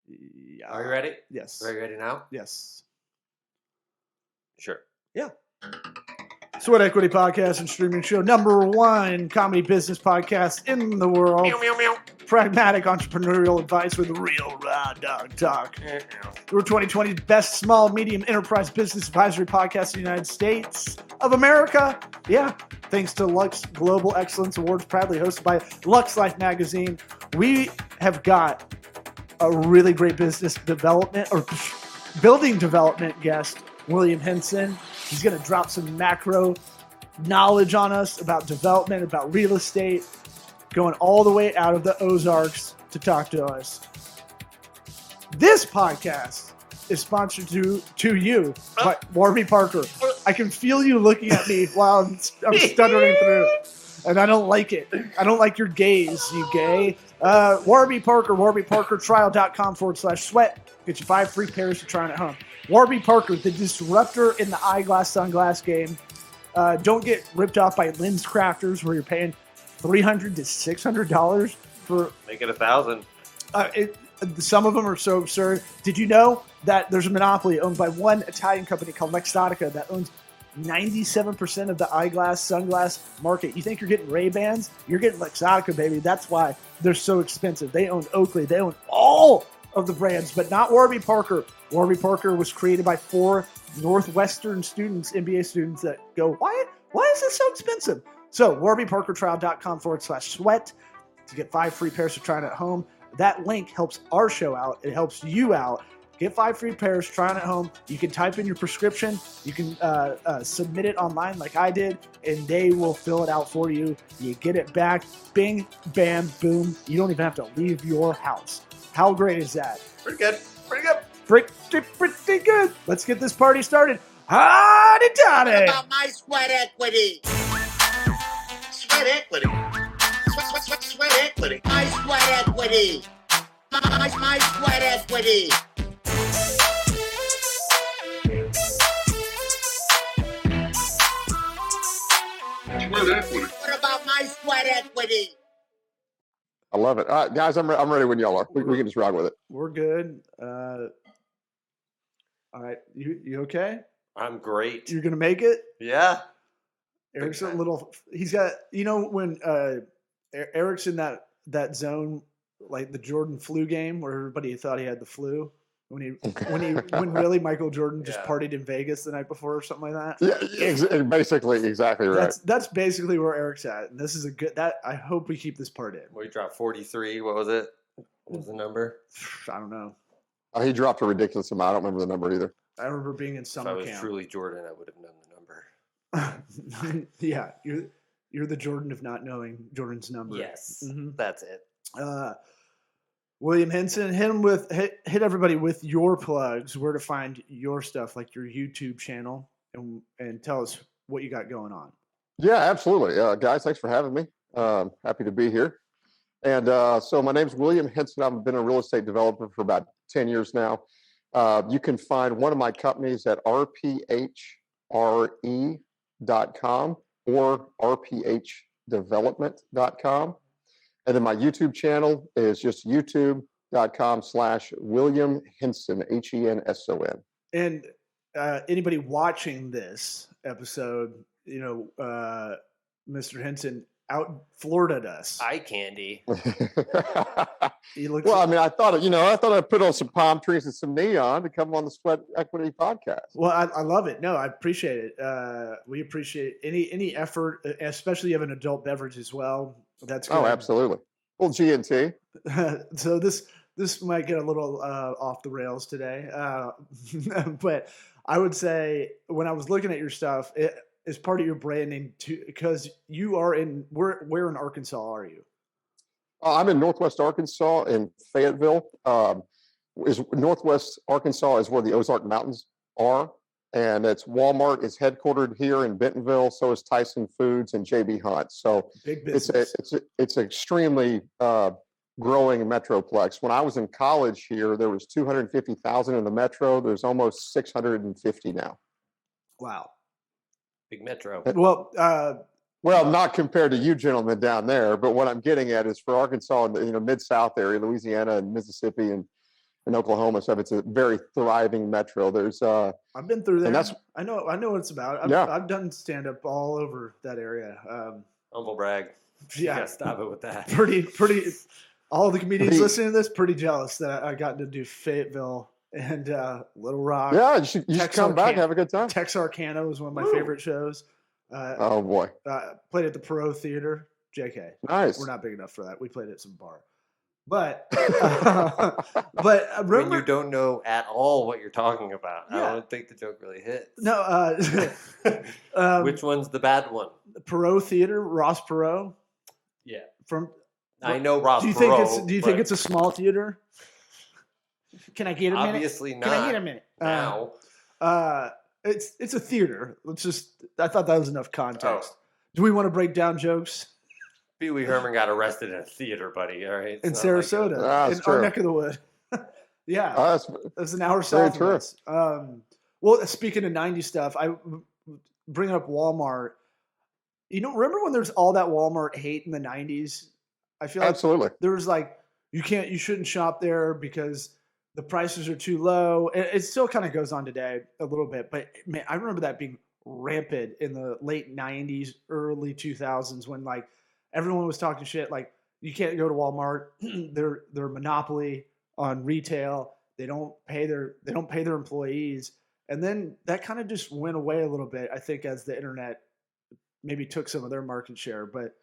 Yeah. Are you ready? Yes. Are you ready now? Yes. Sure. Yeah. Sweat Equity Podcast and streaming show, #1 comedy business podcast in the world. Meow, meow, meow. Pragmatic entrepreneurial advice with real raw dog talk. We're 2020's best small, medium enterprise business advisory podcast in the United States of America. Yeah. Thanks to Lux Global Excellence Awards, proudly hosted by Lux Life Magazine. We have got a really great business development or building development guest, William Henson. He's going to drop some macro knowledge on us about development, about real estate, going all the way out of the Ozarks to talk to us. This podcast is sponsored to you by Warby Parker. I can feel you looking at me while I'm stuttering through, and I don't like it. I don't like your gaze, you gay. Warby Parker, warbyparkertrial.com/sweat. Get you 5 free pairs to try on at home. Warby Parker, the disruptor in the eyeglass sunglass game. Don't get ripped off by lens crafters where you're paying $300 to $600 for. Make it 1,000. Some of them are so absurd. Did you know that there's a monopoly owned by one Italian company called Luxottica that owns 97% of the eyeglass, sunglass market? You think you're getting Ray-Bans? You're getting Luxottica, baby. That's why they're so expensive. They own Oakley. They own all of the brands, but not Warby Parker. Warby Parker was created by 4 Northwestern students, MBA students, that go, why is this so expensive? So warbyparkertrial.com/sweat to get 5 free pairs to try on at home. That link helps our show out. It helps you out. Get 5 free pairs, try on at home. You can type in your prescription. You can submit it online like I did, and they will fill it out for you. You get it back. Bing, bam, boom. You don't even have to leave your house. How great is that? Pretty good. Pretty good. Pretty good. Let's get this party started. Howdy toddy. What about my sweat equity? Sweat equity. Sweat equity. My sweat equity. My sweat equity. Sweat equity. What about my sweat equity? I love it. All right, guys, I'm ready when y'all are. We can just ride with it. We're good. All right, you okay? I'm great. You're gonna make it. Yeah. Eric's a little. He's got. You know when Eric's in that zone, like the Jordan flu game, where everybody thought he had the flu. When really Michael Jordan just partied in Vegas the night before or something like that. Yeah, basically, exactly right. That's basically where Eric's at. And this is a good. I hope we keep this part in. We dropped 43. What was it? What was the number? I don't know. He dropped a ridiculous amount. I don't remember the number either. I remember being in summer camp. If I was truly Jordan, I would have known the number. Yeah, you're the Jordan of not knowing Jordan's number. Yes, mm-hmm. That's it. William Henson, hit everybody with your plugs, where to find your stuff, like your YouTube channel, and tell us what you got going on. Yeah, absolutely. Guys, thanks for having me. Happy to be here. And so my name's William Henson. I've been a real estate developer for about 10 years now. You can find one of my companies at rphre.com or rphdevelopment.com. And then my YouTube channel is just youtube.com/William Henson, Henson. And anybody watching this episode, Mr. Henson out Florida'd us. Eye candy. I thought I'd put on some palm trees and some neon to come on the Sweat Equity podcast. Well, I love it. No, I appreciate it. We appreciate any effort, especially you have an adult beverage as well. That's good. Oh, absolutely. Well, G&T. So this might get a little off the rails today, but I would say when I was looking at your stuff, it is part of your branding too, because you are where in Arkansas are you? I'm in Northwest Arkansas in Fayetteville. Northwest Arkansas is where the Ozark Mountains are. And Walmart is headquartered here in Bentonville. So is Tyson Foods and JB Hunt. So big business. It's extremely growing metroplex. When I was in college here, there was 250,000 in the metro. There's almost 650 now. Wow. Big metro. Well, not compared to you gentlemen down there, but what I'm getting at is for Arkansas and the mid-South area, Louisiana and Mississippi and and Oklahoma stuff. It's a very thriving metro. There's I've been through there. and that's I know what it's about. Yeah. I've done stand up all over that area. Humble brag. You Yeah, gotta stop it with that. pretty. All the comedians The- listening to this pretty jealous that I got to do Fayetteville and Little Rock. yeah. You should come Texarkana. back, have a good time. Texarkana was one of my Woo. favorite shows. Oh boy, Played at the Perot Theater. JK. nice. We're not big enough for that. We played at some bar. But but When remember you don't know at all what you're talking about, I Yeah. don't think the joke really hits. no Which one's the bad one? Perot Theater, Ross Perot Yeah, from. I know Ross. Do you think Perot, Do you think but it's a small theater? Can I get a minute? obviously not? Can I get a minute? now? It's a theater. I thought that was enough context. Oh. Do we want to break down jokes Pee Wee Herman got arrested in a theater, buddy. All right, in It's not like Sarasota, That's in our true. neck of the wood? Yeah, That's that's an hour very south of true. us. Well, speaking of '90s stuff, I bring up Walmart. Remember when there's all that Walmart hate in the '90s? I feel like absolutely. there was like you shouldn't shop there because the prices are too low. It still kind of goes on today a little bit, but man, I remember that being rampant in the late '90s, early 2000s when like everyone was talking shit. Like you can't go to Walmart; they're a monopoly on retail. They don't pay their employees, and then that kind of just went away a little bit. I think as the internet maybe took some of their market share, but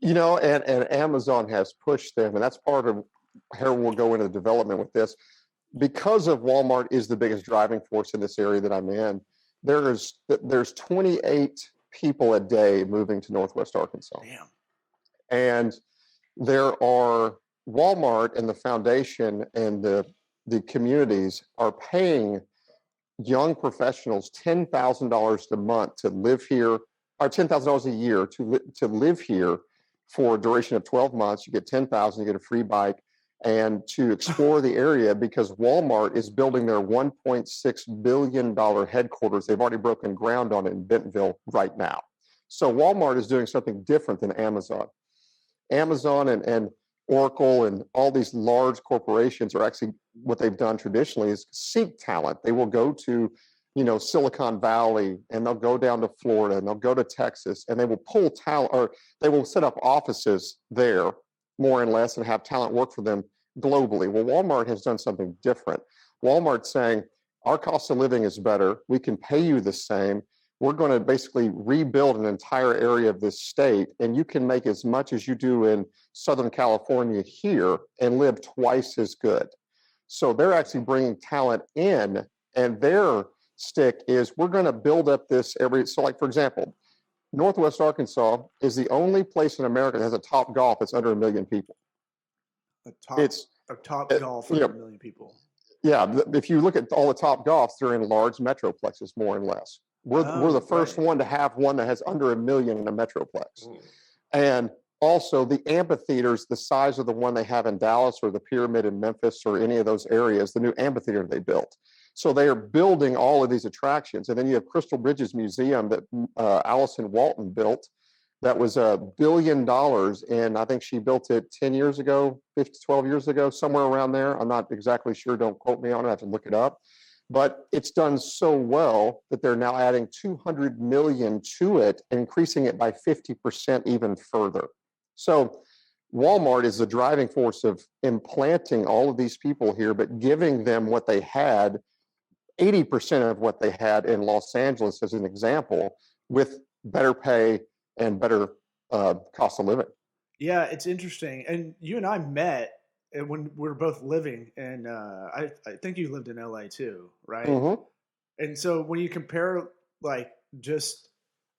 And Amazon has pushed them, and that's part of how we'll go into development with this. Because of Walmart is the biggest driving force in this area that I'm in. There's 28 people a day moving to Northwest Arkansas, damn. and there are Walmart and the foundation and the communities are paying young professionals $10,000 a month to live here, or $10,000 a year to live here for a duration of 12 months. You get $10,000, you get a free bike, and to explore the area because Walmart is building their $1.6 billion headquarters. They've already broken ground on it in Bentonville right now. So Walmart is doing something different than Amazon. Amazon and Oracle and all these large corporations are actually, what they've done traditionally is seek talent. They will go to, Silicon Valley, and they'll go down to Florida, and they'll go to Texas, and they will pull talent, or they will set up offices there more and less and have talent work for them globally. Well, Walmart has done something different. Walmart's saying, our cost of living is better. We can pay you the same. We're going to basically rebuild an entire area of this state, and you can make as much as you do in Southern California here and live twice as good. So they're actually bringing talent in, and their stick is we're going to build up this area. So like, for example, Northwest Arkansas is the only place in America that has a Top Golf that's under 1 million people. A top golf you know, 1 million people. Yeah, if you look at all the Top Golfs, they're in large metroplexes, more and less. We're the first right. one to have one that has under 1 million in a metroplex. And also the amphitheaters, the size of the one they have in Dallas or the Pyramid in Memphis or any of those areas, the new amphitheater they built. So they are building all of these attractions. And then you have Crystal Bridges Museum that Allison Walton built. That was $1 billion. And I think she built it 10 years ago, 12 years ago, somewhere around there. I'm not exactly sure. Don't quote me on it. I have to look it up. But it's done so well that they're now adding 200 million to it, and increasing it by 50% even further. So Walmart is the driving force of implanting all of these people here, but giving them what they had, 80% of what they had in Los Angeles as an example, with better pay and better cost of living. Yeah, it's interesting. And you and I met when we were both living, and I think you lived in LA too, right? Mm-hmm. And so when you compare, like,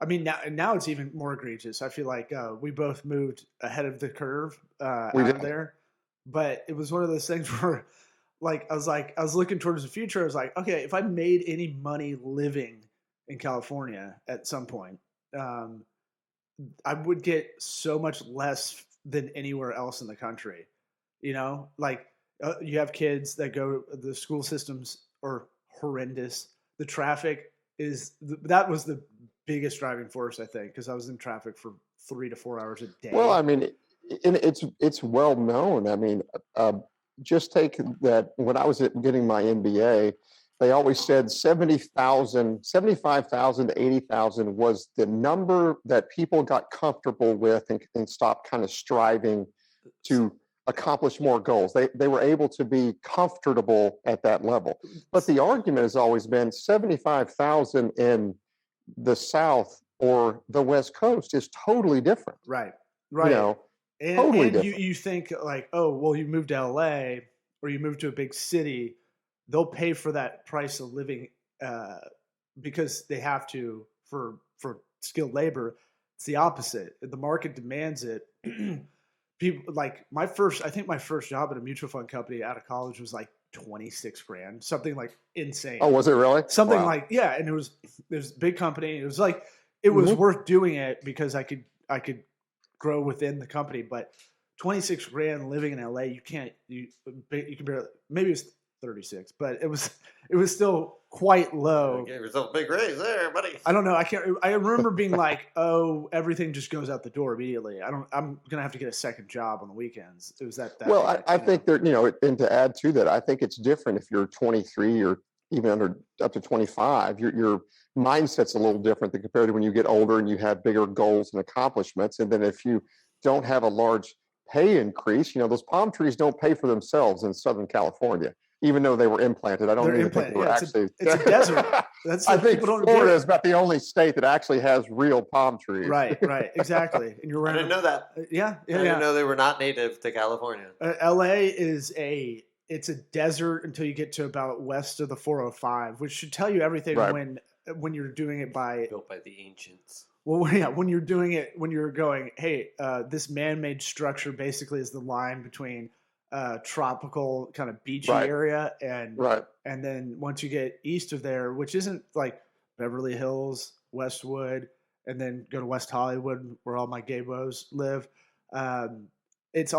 now it's even more egregious. I feel like we both moved ahead of the curve out of there, but it was one of those things where, like, I was looking towards the future. I was like, okay, if I made any money living in California at some point, I would get so much less than anywhere else in the country. Like you have kids that the school systems are horrendous. The traffic that was the biggest driving force, I think, because I was in traffic for 3 to 4 hours a day. Well, I mean, it's well known. I mean, just take that. When I was getting my MBA, they always said 70,000, 75,000 to 80,000 was the number that people got comfortable with and stopped kind of striving to accomplish more goals. They were able to be comfortable at that level. But the argument has always been 75,000 in the South or the West Coast is totally different. Right. You know, And, totally and different. you think like, oh, well, you moved to LA or you moved to a big city, they'll pay for that price of living because they have to for skilled labor. It's the opposite. The market demands it. People like my first job at a mutual fund company out of college was like 26 grand, something like insane. Oh, was it really? Something Wow. like, yeah. And it was a big company. It was like, it was worth doing it because I could grow within the company, but 26 grand living in LA, you can barely, maybe it's 36, but it was still quite low. You gave yourself a big raise there, buddy. I don't know. I remember being like, oh, everything just goes out the door immediately. I'm going to have to get a second job on the weekends. It was that Well, bad, I think there, and to add to that, I think it's different if you're 23 or even up to 25. Your mindset's a little different than compared to when you get older and you have bigger goals and accomplishments. And then if you don't have a large pay increase, those palm trees don't pay for themselves in Southern California, even though they were implanted. I don't They're even think they were implanted. actually. It's a desert. That's I think people don't Florida get. is about the only state that actually has real palm trees. Right, exactly. And you're I right. didn't know that. Yeah. I didn't know they were not native to California. LA is it's a desert until you get to about west of the 405, which should tell you everything Right. when you're doing it by. Built by the ancients. Well, yeah, when you're doing it, when you're going, hey, this man-made structure basically is the line between tropical kind of beachy Right. area and Right. and then once you get east of there, which isn't like Beverly Hills, Westwood, and then go to West Hollywood where all my gay bros live. That's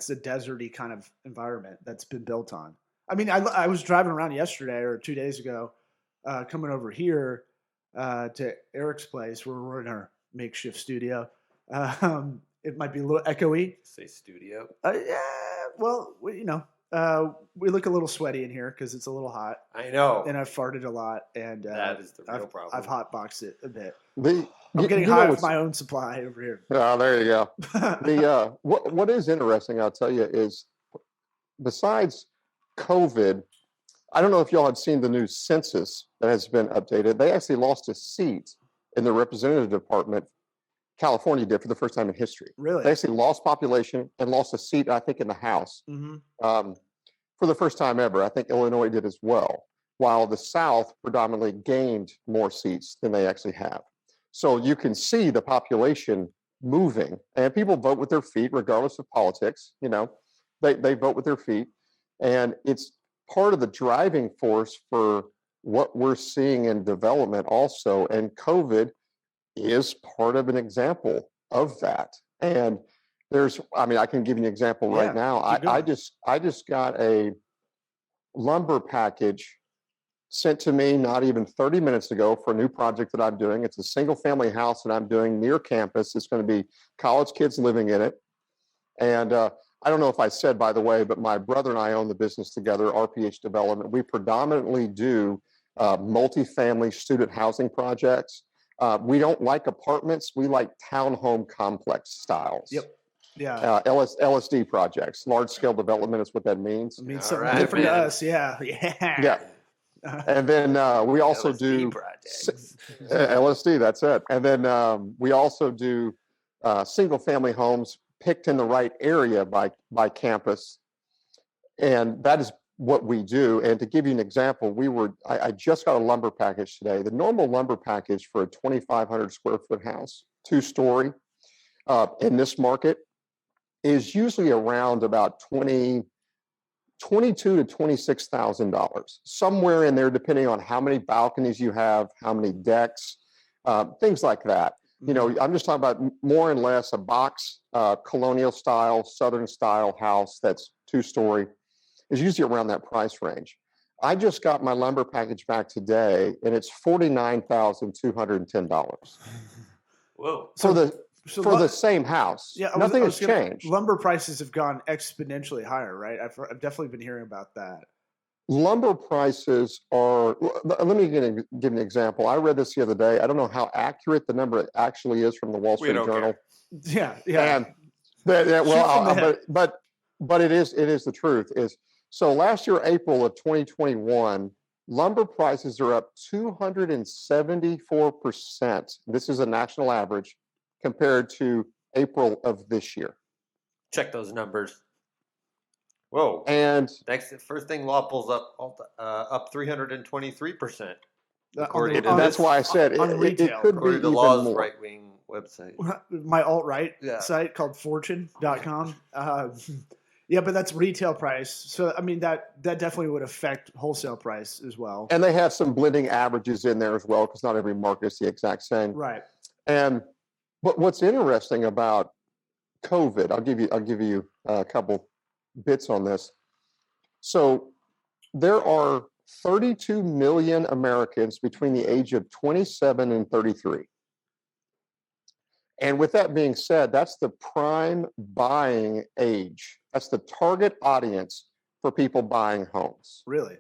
a deserty kind of environment that's been built on. I mean, I was driving around yesterday or 2 days ago, coming over here to Eric's place where we're in our makeshift studio. It might be a little echoey. Say studio. Yeah, well, we look a little sweaty in here because it's a little hot, I know. and I've farted a lot, and That is the real problem. I've hotboxed it a bit. I'm I'm getting high with my own supply over here. Oh, there you go. What is interesting, I'll tell you, is besides COVID, I don't know if y'all have seen the new census that has been updated. They actually lost a seat in the representative department. California did for the first time in history. Really? They actually lost population and lost a seat, I think, in the House Mm-hmm. for the first time ever. I think Illinois did as well, while the South predominantly gained more seats than they actually have. So you can see the population moving, and people vote with their feet regardless of politics. They vote with their feet, and it's part of the driving force for what we're seeing in development also. And COVID is part of an example of that. And I can give you an example right now. I just got a lumber package sent to me not even 30 minutes ago for a new project that I'm doing. It's a single family house that I'm doing near campus. It's going to be college kids living in it. And I don't know if I said, by the way, but my brother and I own the business together, RPH Development. We predominantly do multifamily student housing projects. We don't like apartments. We like townhome complex styles. Yep. Yeah. LSD projects, large scale development is what that means. It means All something right, different to man. us. Yeah. Yeah. And then we also LSD do projects. LSD. That's it. And then we also do single family homes picked in the right area by campus. And that is what we do. And to give you an example, I just got a lumber package today. The normal lumber package for a 2,500 square foot house, 2-story, in this market is usually around about $22,000 to $26,000, somewhere in there, depending on how many balconies you have, how many decks, things like that. I'm just talking about more and less a box, colonial style, Southern style house that's 2-story. Is usually around that price range. I just got my lumber package back today, and it's $49,210. Whoa. For So for the same house. Yeah, Nothing has changed. Lumber prices have gone exponentially higher, right? I've definitely been hearing about that. Lumber prices are, let me give an example. I read this the other day. I don't know how accurate the number actually is from the Wall Street Journal. Yeah. And but it is the truth. So last year, April of 2021, lumber prices are up 274%. This is a national average compared to April of this year. Check those numbers. Whoa! And first thing law pulls up 323%. That's why I said it could be according to even law's more. right-wing website. My alt-right site called Fortune.com. Yeah, but that's retail price. So I mean that definitely would affect wholesale price as well. And they have some blending averages in there as well, because not every market is the exact same. Right. But what's interesting about COVID, I'll give you a couple bits on this. So there are 32 million Americans between the age of 27 and 33. And with that being said, that's the prime buying age. That's the target audience for people buying homes. Really?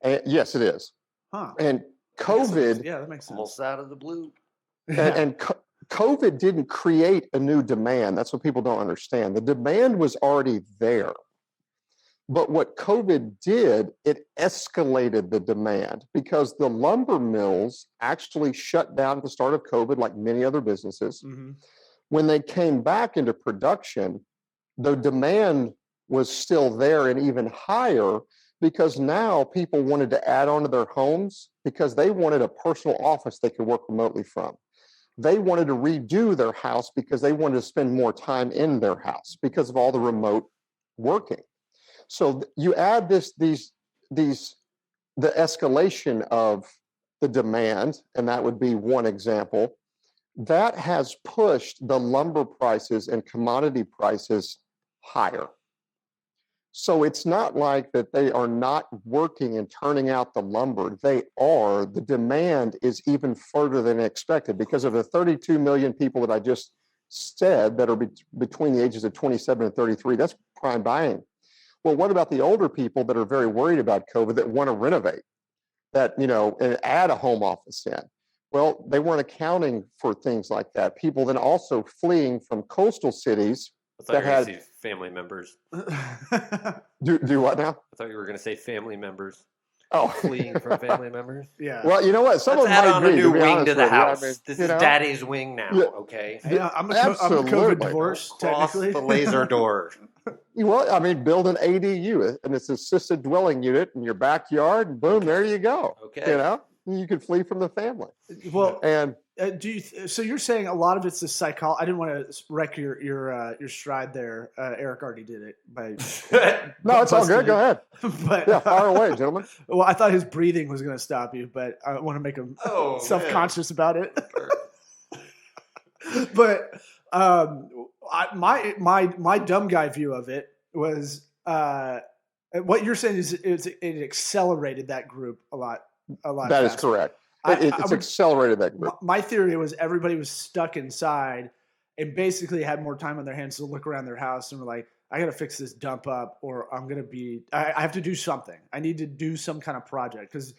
And yes, it is. Huh. And COVID, that makes sense. Almost out of the blue. and COVID didn't create a new demand. That's what people don't understand. The demand was already there. But what COVID did, it escalated the demand, because the lumber mills actually shut down at the start of COVID, like many other businesses. Mm-hmm. When they came back into production, the demand was still there and even higher, because now people wanted to add on to their homes because they wanted a personal office they could work remotely from. They wanted to redo their house because they wanted to spend more time in their house because of all the remote working. So you add the escalation of the demand, and that would be one example, that has pushed the lumber prices and commodity prices higher. So it's not like that they are not working and turning out the lumber. They are. The demand is even further than expected because of the 32 million people that I just said that are between the ages of 27 and 33. That's prime buying. Well, what about the older people that are very worried about COVID that want to renovate, and add a home office in? Well, they weren't accounting for things like that. People then also fleeing from coastal cities that had family members. Do what now? I thought you were going to say family members. Oh, fleeing from family members. Yeah. Well, you know what? Some Let's of them add on a new wing to the house. I mean, this is Daddy's wing now. Yeah. Okay. Yeah, I'm a COVID divorce. Cross Technically, the laser door. Well, I mean, build an ADU, and it's an assisted dwelling unit in your backyard, and boom, there you go. Okay. You could flee from the family. Well, and so you're saying a lot of it's the psychology. I didn't want to wreck your stride there. Eric already did it by. No, it's all good. Go ahead. But yeah, fire away, gentlemen. Well, I thought his breathing was going to stop you, but I want to make him self-conscious about it. But my dumb guy view of it was what you're saying is it accelerated that group a lot. That is correct. It's accelerated that group. My theory was everybody was stuck inside and basically had more time on their hands to look around their house and were like, I got to fix this dump up, or I have to do something. I need to do some kind of project, because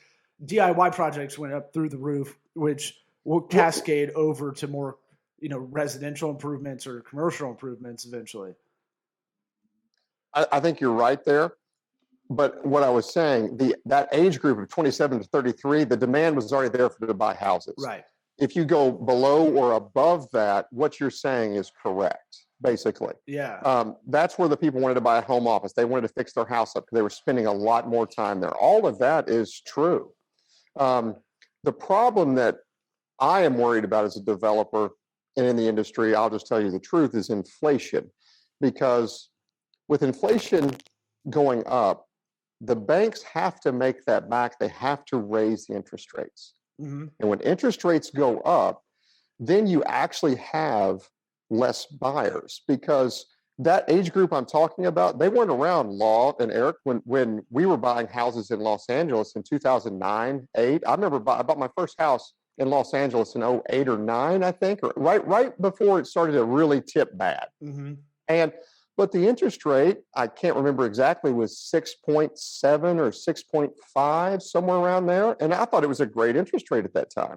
DIY projects went up through the roof, which will cascade over to more, residential improvements or commercial improvements eventually. I think you're right there. But what I was saying, that age group of 27 to 33, the demand was already there for them to buy houses. Right. If you go below or above that, what you're saying is correct, basically. Yeah. That's where the people wanted to buy a home office. They wanted to fix their house up because they were spending a lot more time there. All of that is true. The problem that I am worried about as a developer and in the industry, I'll just tell you the truth, is inflation. Because with inflation going up, the banks have to make that back. They have to raise the interest rates. Mm-hmm. And when interest rates go up, then you actually have less buyers, because that age group I'm talking about, they weren't around, Law and Eric, when we were buying houses in Los Angeles in 2009, 2008. I remember I bought my first house in Los Angeles in 08 or 9, I think, or right before it started to really tip bad. Mm-hmm. But the interest rate, I can't remember exactly, was 6.7 or 6.5, somewhere around there. And I thought it was a great interest rate at that time.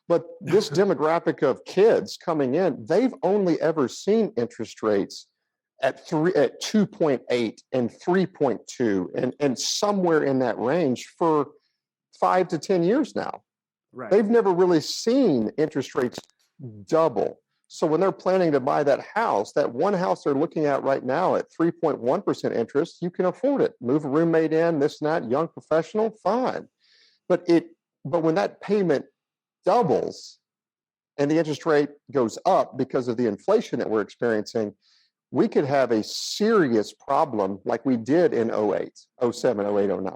But this demographic of kids coming in, they've only ever seen interest rates at 2.8 and 3.2 and somewhere in that range for 5 to 10 years now. Right. They've never really seen interest rates double. So when they're planning to buy that house, that one house they're looking at right now at 3.1% interest, you can afford it. Move a roommate in, this and that, young professional, fine. But when that payment doubles and the interest rate goes up because of the inflation that we're experiencing, we could have a serious problem like we did in 08, 07, 08, 09,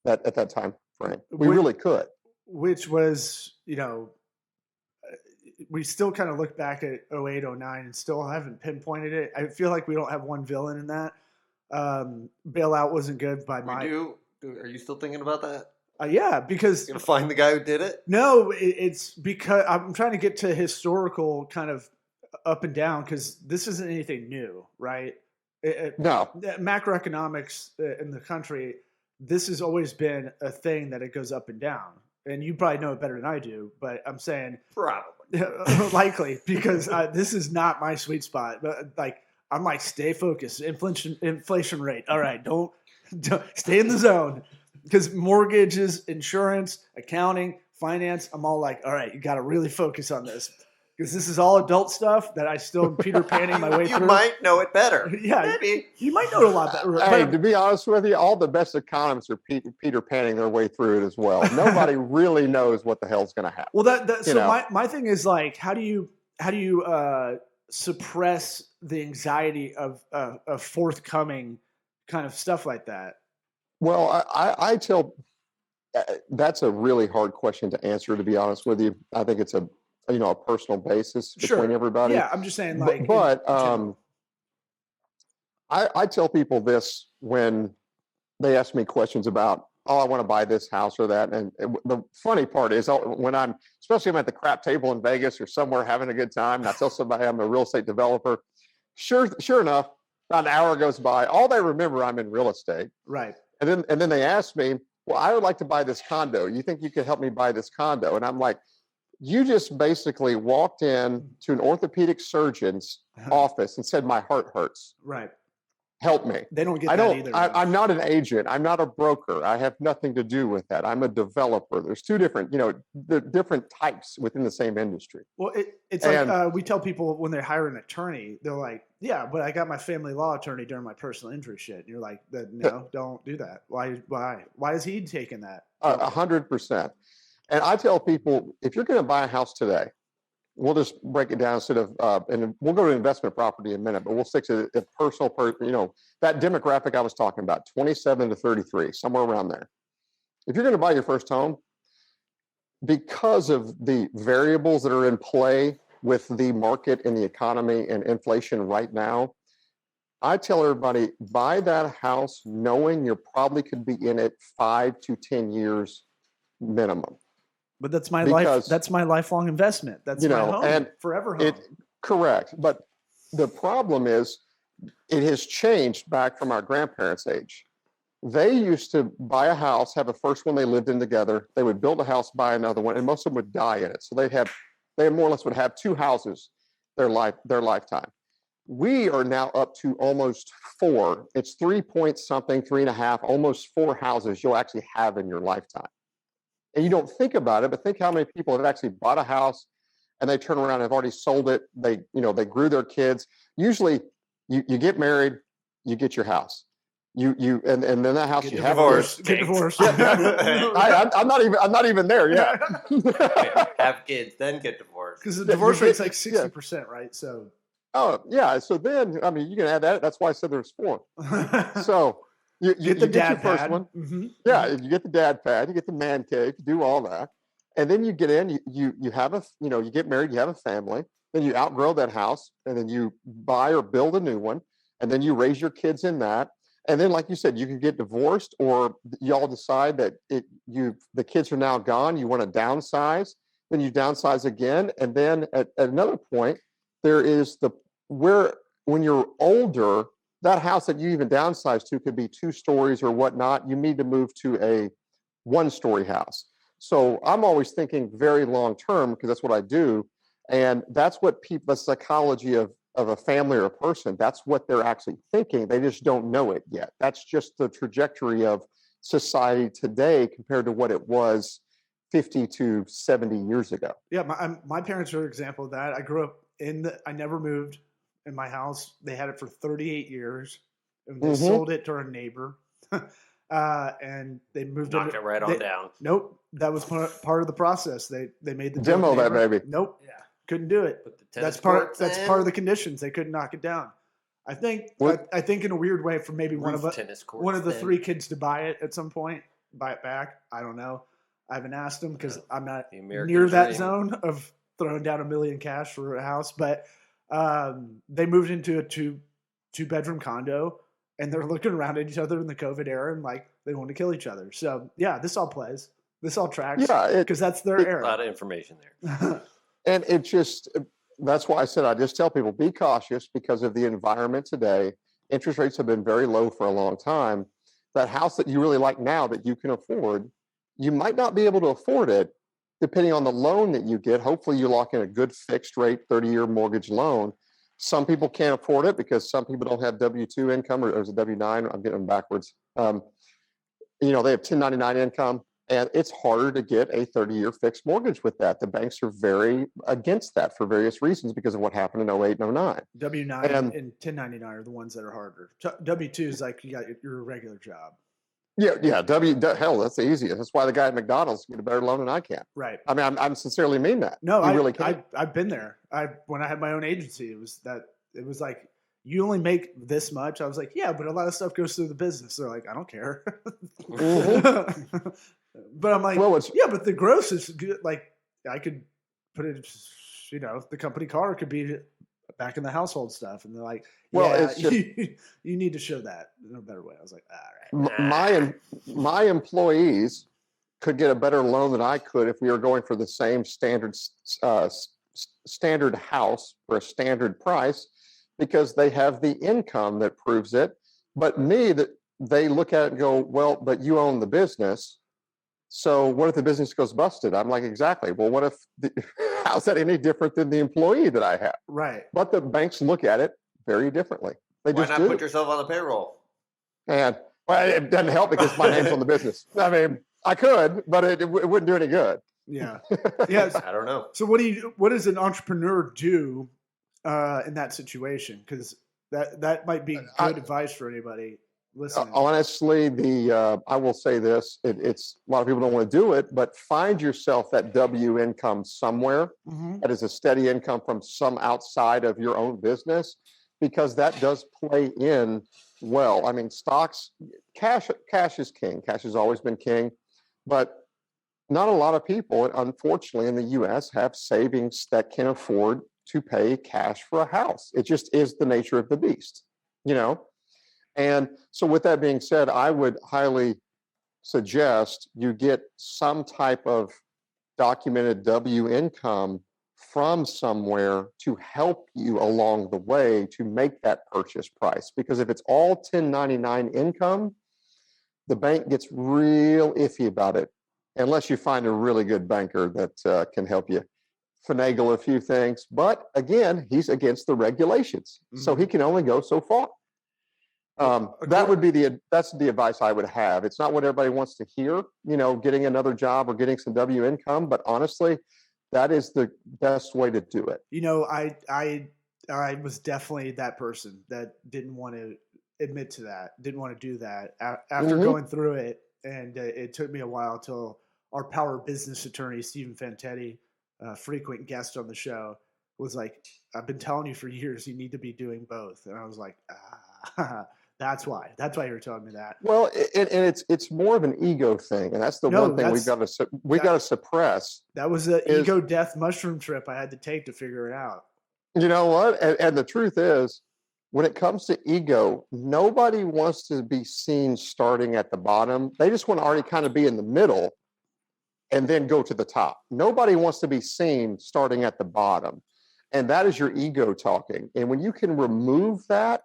at that time frame. We really could. Which was, we still kind of look back at 08, 09 and still haven't pinpointed it. I feel like we don't have one villain in that. Bailout wasn't good by my... Are you still thinking about that? Yeah, because... You gonna find the guy who did it? No, it's because I'm trying to get to historical kind of up and down because this isn't anything new, right? No. Macroeconomics in the country, this has always been a thing that it goes up and down. And you probably know it better than I do, but I'm saying... Probably. Likely, because this is not my sweet spot. But I'm like, stay focused. Inflation rate. All right, don't stay in the zone. Because mortgages, insurance, accounting, finance, I'm all like, all right, you got to really focus on this. Because this is all adult stuff that I still am Peter Panning my way through. You might know it better. Yeah, maybe. You might know it a lot better. Hey, to be honest with you, all the best economists are Peter Panning their way through it as well. Nobody really knows what the hell's going to happen. Well, my thing is like, how do you suppress the anxiety of forthcoming kind of stuff like that? Well, I tell that's a really hard question to answer. To be honest with you, I think it's a personal basis between everybody. Yeah, I'm just saying, I tell people this when they ask me questions about, I want to buy this house or that. And the funny part is when especially I'm at the crap table in Vegas or somewhere having a good time, and I tell somebody I'm a real estate developer, sure enough, about an hour goes by, all they remember I'm in real estate. Right. And then they ask me, well, I would like to buy this condo. You think you could help me buy this condo? And I'm like, you just basically walked in to an orthopedic surgeon's office and said, my heart hurts. Right. Help me. They don't get that either. I'm not an agent. I'm not a broker. I have nothing to do with that. I'm a developer. There's two different, the different types within the same industry. Well, it's like we tell people when they hire an attorney, they're like, yeah, but I got my family law attorney during my personal injury shit. And you're like, no, don't do that. Why is he taking that? 100%. And I tell people, if you're going to buy a house today, we'll just break it down instead of, and we'll go to investment property in a minute, but we'll stick to the personal, that demographic I was talking about, 27 to 33, somewhere around there. If you're going to buy your first home, because of the variables that are in play with the market and the economy and inflation right now, I tell everybody, buy that house knowing you probably could be in it 5 to 10 years minimum. But that's my life. That's my lifelong investment. That's my home, and forever home. Correct. But the problem is, it has changed back from our grandparents' age. They used to buy a house, have a first one they lived in together. They would build a house, buy another one, and most of them would die in it. So they more or less would have 2 houses their lifetime. We are now up to almost 4. It's 3 point something, 3.5, almost 4 houses you'll actually have in your lifetime. And you don't think about it, but think how many people have actually bought a house and they turn around and have already sold it. They grew their kids. Usually you get married, you get your house. And then that house get divorced. Get divorced. I'm not even there yet. Have kids, then get divorced. Because the divorce rate's like 60%, right? So. Oh yeah. So then, you can add that. That's why I said there's 4. So. You get your first one. Mm-hmm. Yeah, you get the dad pad, you get the man cave, you do all that. And then you get in, you have you get married, you have a family, then you outgrow that house, and then you buy or build a new one, and then you raise your kids in that. And then, like you said, you can get divorced, or y'all decide that the kids are now gone, you want to downsize. then you downsize again. And then at another point, there is when you're older, that house that you even downsize to could be 2 stories or whatnot. You need to move to a 1-story house. So I'm always thinking very long term because that's what I do. And that's what the psychology of a family or a person, that's what they're actually thinking. They just don't know it yet. That's just the trajectory of society today compared to what it was 50 to 70 years ago. Yeah, my parents are an example of that. I grew up I never moved in my house. They had it for 38 years. And they sold it to our neighbor. And they moved Knocked it right on down. Nope. That was part of the process. They made the demo that baby. Nope. Yeah. Couldn't do it. That's part of the conditions. They couldn't knock it down. I think in a weird way for maybe one of the 3 kids to buy it at some point, buy it back. I don't know. I haven't asked them because I'm not near that zone of throwing down $1 million cash for a house. But they moved into a 2-bedroom condo, and they're looking around at each other in the COVID era and like they want to kill each other. So yeah, this all plays. This all tracks. Yeah, because that's their era. A lot of information there. And that's why I said I just tell people be cautious because of the environment today. Interest rates have been very low for a long time. That house that you really like now that you can afford, you might not be able to afford it depending on the loan that you get. Hopefully you lock in a good fixed rate 30-year mortgage loan. Some people can't afford it because some people don't have W-2 income or is it W-9? I'm getting them backwards. They have 1099 income. And it's harder to get a 30-year fixed mortgage with that. The banks are very against that for various reasons because of what happened in 08 and 09. W-9 and 1099 are the ones that are harder. W-2 is like you got your regular job. Yeah. Hell, that's the easiest. That's why the guy at McDonald's can get a better loan than I can. Right. I mean, I'm sincerely mean that. No, I really can. I've been there. When I had my own agency, it was like, you only make this much. I was like, yeah, but a lot of stuff goes through the business. They're like, I don't care. Mm-hmm. But I'm like, yeah, but the gross is good. Like I could put it, the company car could be back in the household stuff. And they're like, it's just, you need to show that in a better way. I was like, all right. My employees could get a better loan than I could if we were going for the same standard house for a standard price because they have the income that proves it. But they look at it and go, well, but you own the business. So what if the business goes busted? I'm like, exactly. Well, what if how's that any different than the employee that I have? Right. But the banks look at it very differently. Why not put yourself on the payroll? And it doesn't help because my name's on the business. I mean, I could, but it wouldn't do any good. Yeah. Yes. I don't know. So what does an entrepreneur do in that situation? Because that might be good advice for anybody. Listening. Honestly, I will say this: it's a lot of people don't want to do it, but find yourself that W income somewhere that is a steady income from some outside of your own business, because that does play in well. I mean, stocks, cash is king. Cash has always been king, but not a lot of people, unfortunately, in the U.S. have savings that can afford to pay cash for a house. It just is the nature of the beast, And so with that being said, I would highly suggest you get some type of documented W income from somewhere to help you along the way to make that purchase price. Because if it's all 1099 income, the bank gets real iffy about it, unless you find a really good banker that can help you finagle a few things. But again, he's against the regulations, so he can only go so far. That's the advice I would have. It's not what everybody wants to hear, getting another job or getting some W income, but honestly, that is the best way to do it. I was definitely that person that didn't want to admit to that, didn't want to do that after going through it. And it took me a while till our power business attorney, Stephen Fantetti, frequent guest on the show, was like, I've been telling you for years, you need to be doing both. And I was like, That's why you're telling me that. Well, and it's more of an ego thing, and that's one thing we got to suppress. That was an ego death mushroom trip I had to take to figure it out. You know what? And the truth is, when it comes to ego, nobody wants to be seen starting at the bottom. They just want to already kind of be in the middle. and then go to the top. Nobody wants to be seen starting at the bottom. And that is your ego talking. And when you can remove that,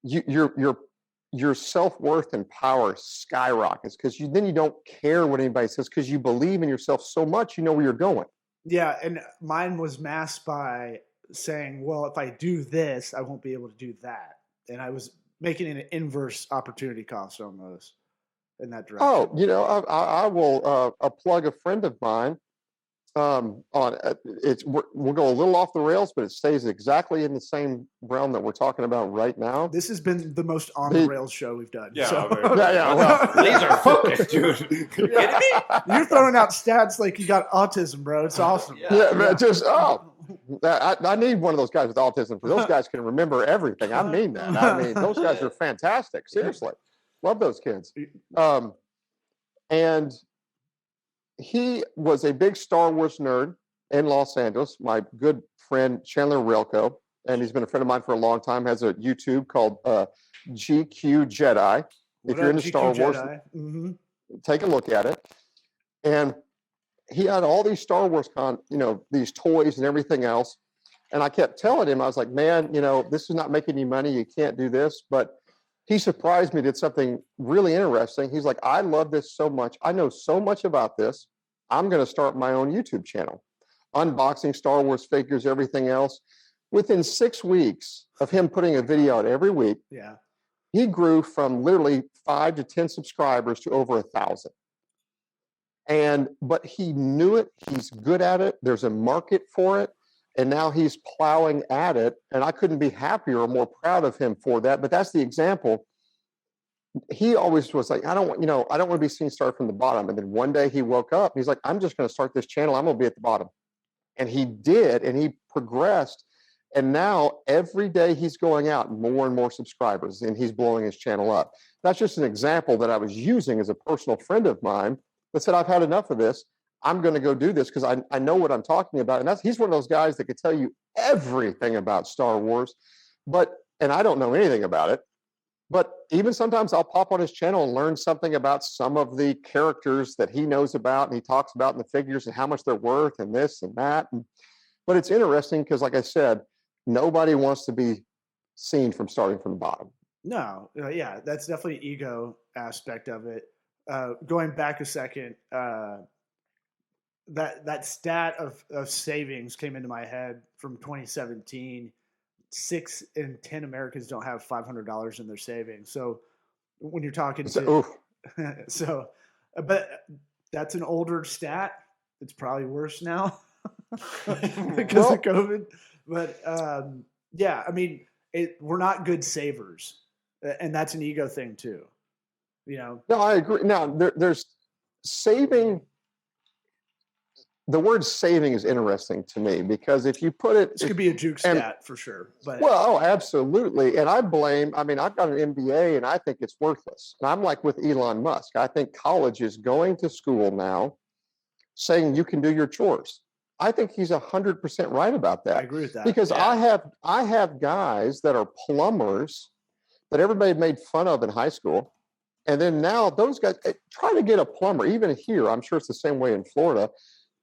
your self-worth and power skyrockets, because then you don't care what anybody says, because you believe in yourself so much, you know where you're going. Yeah, and mine was masked by saying, well, if I do this, I won't be able to do that. And I was making an inverse opportunity cost almost in that direction. Oh, I will plug a friend of mine on we'll go a little off the rails, but it stays exactly in the same realm that we're talking about right now. This has been the most on the rails show we've done. Yeah, so. well, laser focus, dude. You kidding me? You're throwing out stats like you got autism, bro. It's awesome. Yeah, I need one of those guys with autism, because those guys can remember everything. I mean that. I mean, those guys are fantastic. Seriously, love those kids. And he was a big Star Wars nerd in Los Angeles. My good friend Chandler Rilko, and he's been a friend of mine for a long time, has a YouTube called GQ Jedi. If you're into Star Wars, take a look at it. And he had all these Star Wars these toys and everything else. And I kept telling him, I was like, man, this is not making you money. You can't do this. But he surprised me, did something really interesting. He's like, I love this so much. I know so much about this. I'm going to start my own YouTube channel, unboxing Star Wars figures, everything else. Within 6 weeks of him putting a video out every week, he grew from literally 5 to 10 subscribers to over 1,000. But he knew it. He's good at it. There's a market for it. And now he's plowing at it. And I couldn't be happier or more proud of him for that. But that's the example. He always was like, I don't want to be seen start from the bottom. And then one day he woke up and he's like, I'm just going to start this channel. I'm going to be at the bottom. And he did, and he progressed. And now every day he's going out more and more subscribers, and he's blowing his channel up. That's just an example that I was using as a personal friend of mine that said, I've had enough of this. I'm going to go do this because I know what I'm talking about. And he's one of those guys that could tell you everything about Star Wars, and I don't know anything about it. But even sometimes I'll pop on his channel and learn something about some of the characters that he knows about and he talks about in the figures and how much they're worth and this and that. But it's interesting because, like I said, nobody wants to be seen from starting from the bottom. No, yeah, that's definitely an ego aspect of it. Going back a second, that stat of savings came into my head from 2017. 6 in 10 Americans don't have $500 in their savings. So when you're talking but that's an older stat. It's probably worse now because of COVID. But yeah, I mean, we're not good savers, and that's an ego thing too. No, I agree. Now there's saving. The word saving is interesting to me because if you put it, this could be a juke stat for sure. But absolutely. And I've got an MBA and I think it's worthless. And I'm like with Elon Musk. I think college is going to school now saying you can do your chores. I think he's 100% right about that. I agree with that. Because I have guys that are plumbers that everybody made fun of in high school. And then now those guys try to get a plumber, even here, I'm sure it's the same way in Florida.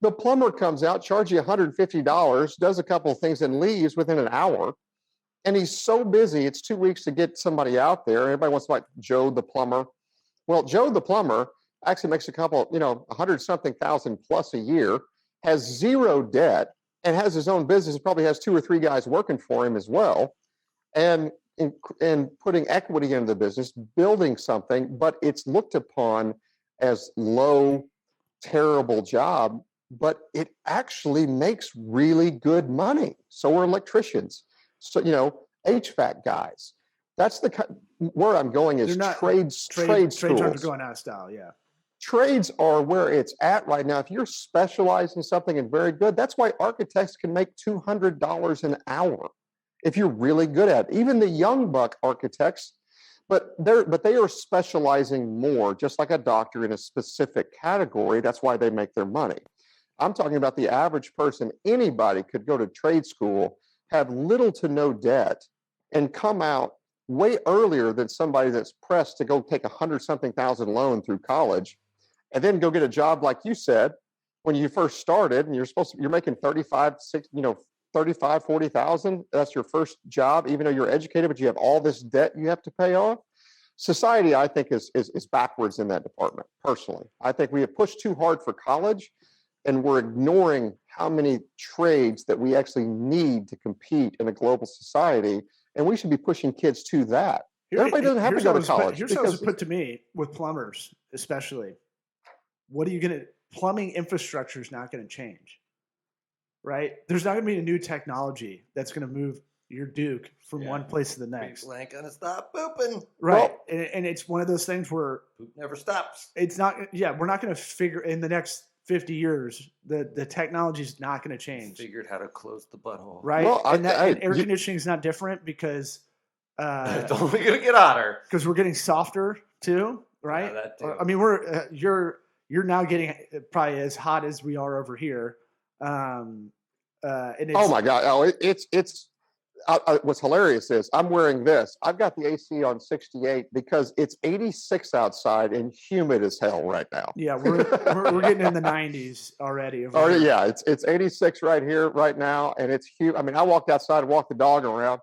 The plumber comes out, charges you $150, does a couple of things, and leaves within an hour. And he's so busy, it's 2 weeks to get somebody out there. Everybody wants to like Joe the plumber. Well, Joe the plumber actually makes a couple, 100-something thousand plus a year, has zero debt, and has his own business. He probably has 2 or 3 guys working for him as well. And putting equity into the business, building something, but it's looked upon as low, terrible job. But it actually makes really good money. So are electricians. So, HVAC guys. That's where I'm going is trade schools. Trades are going out of style, yeah. Trades are where it's at right now. If you're specialized in something and very good, that's why architects can make $200 an hour if you're really good at it. Even the young buck architects, but they are specializing more, just like a doctor in a specific category. That's why they make their money. I'm talking about the average person. Anybody could go to trade school, have little to no debt, and come out way earlier than somebody that's pressed to go take $100-something thousand loan through college, and then go get a job like you said, when you first started and you're making 35, 40,000. That's your first job, even though you're educated, but you have all this debt you have to pay off. Society, I think, is backwards in that department. Personally, I think we have pushed too hard for college, and we're ignoring how many trades that we actually need to compete in a global society. And we should be pushing kids to that. Everybody doesn't have to go to college. Here's how it was put to me with plumbers, especially. Plumbing infrastructure is not going to change, right? There's not going to be a new technology that's going to move your Duke from one place to the next. People ain't going to stop pooping. Right. Well, and it's one of those things where poop never stops. It's not, we're not going to figure in the next 50 years, the technology is not going to change. Figured how to close the butthole. Right. Well, and air conditioning is not different because it's only going to get hotter. Because we're getting softer too, right? Yeah, that too. I mean, you're now getting probably as hot as we are over here. And oh my God! Oh, it's what's hilarious is I'm wearing this. I've got the AC on 68 because it's 86 outside and humid as hell right now. Yeah, we're getting in the 90s already. Yeah, it's 86 right here right now, and it's humid. I mean, I walked outside and walked the dog around.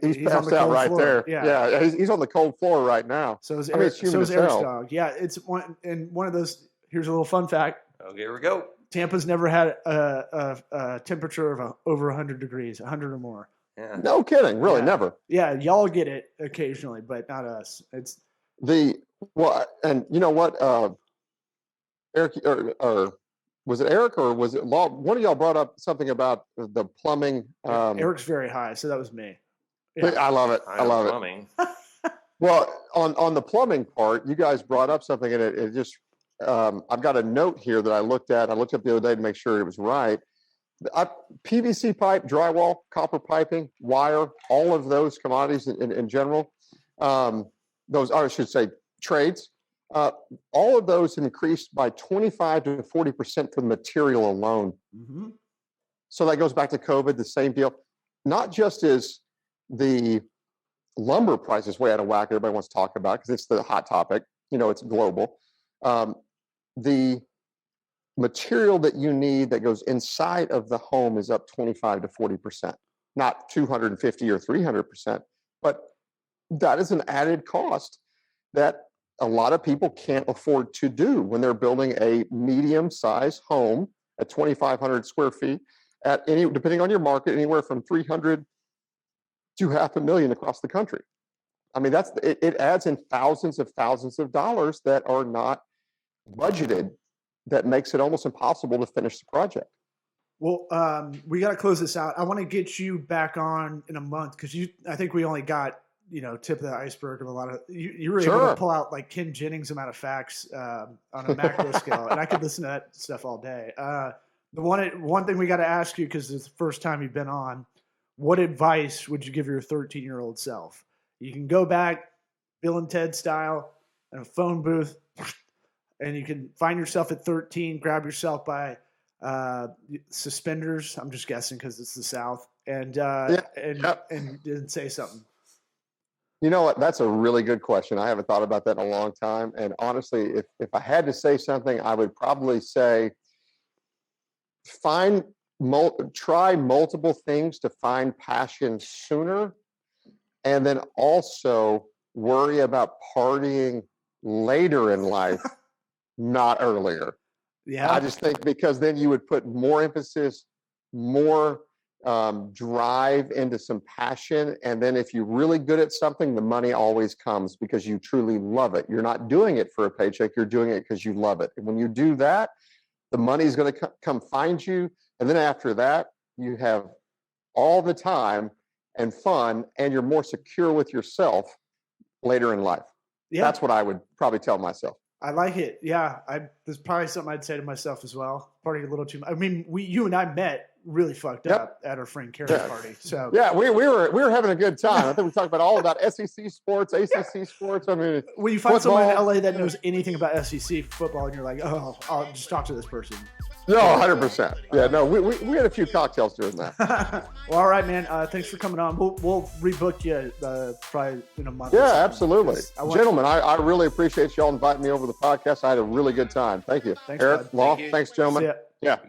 He's passed out right there. Yeah, he's on the cold floor right now. So is Eric's dog. Yeah, it's one of those. Here's a little fun fact. Okay, here we go. Tampa's never had a temperature of over 100 degrees, 100 or more. Yeah. No kidding, really, never. Yeah, y'all get it occasionally, but not us. It's and you know what, Eric, or was it Eric or was it Law? One of y'all brought up something about the plumbing. Eric's very high, so that was me. Yeah. I love it. I love plumbing. Well, on the plumbing part, you guys brought up something, and it just. I've got a note here that I looked at. I looked up the other day to make sure it was right. PVC pipe, drywall, copper piping, wire, all of those commodities in general, I should say trades, all of those increased by 25 to 40% for the material alone. Mm-hmm. So that goes back to COVID, the same deal. Not just is the lumber prices way out of whack, everybody wants to talk about because it's the hot topic, it's global. The material that you need that goes inside of the home is up 25 to 40%, not 250 or 300%, but that is an added cost that a lot of people can't afford to do when they're building a medium-sized home at 2,500 square feet at depending on your market, anywhere from 300 to $500,000 across the country. I mean, it adds in thousands of dollars that are not budgeted, that makes it almost impossible to finish the project. Well, we got to close this out. I want to get you back on in a month because I think we only got tip of the iceberg of a lot of you were able to pull out like Ken Jennings amount of facts on a macro scale, and I could listen to that stuff all day. The one thing we got to ask you, because it's the first time you've been on, what advice would you give your 13-year-old self? You can go back, Bill and Ted style, in a phone booth. And you can find yourself at 13, grab yourself by suspenders. I'm just guessing because it's the South, and say something. You know what? That's a really good question. I haven't thought about that in a long time. And honestly, if I had to say something, I would probably say try multiple things to find passion sooner, and then also worry about partying later in life. Not earlier. Yeah. I just think because then you would put more emphasis, more drive into some passion. And then if you're really good at something, the money always comes because you truly love it. You're not doing it for a paycheck. You're doing it because you love it. And when you do that, the money is going to come find you. And then after that, you have all the time and fun, and you're more secure with yourself later in life. Yeah. That's what I would probably tell myself. I like it. Yeah, there's probably something I'd say to myself as well. Partying a little too much. I mean, you and I met really fucked up at our friend Carrie's party. So yeah, we were having a good time. I think we talked about all about SEC sports, ACC sports. I mean, when you find someone in LA that knows anything about SEC football, and you're like, oh, I'll just talk to this person. No, 100%. Yeah, no, we had a few cocktails during that. Well, all right, man. Thanks for coming on. We'll rebook you probably in a month. Yeah, absolutely. 'Cause Gentlemen, I really appreciate y'all inviting me over the podcast. I had a really good time. Thank you. Thanks, Eric, bud. Law, Thank you. thanks, gentlemen. See ya. Yeah. Good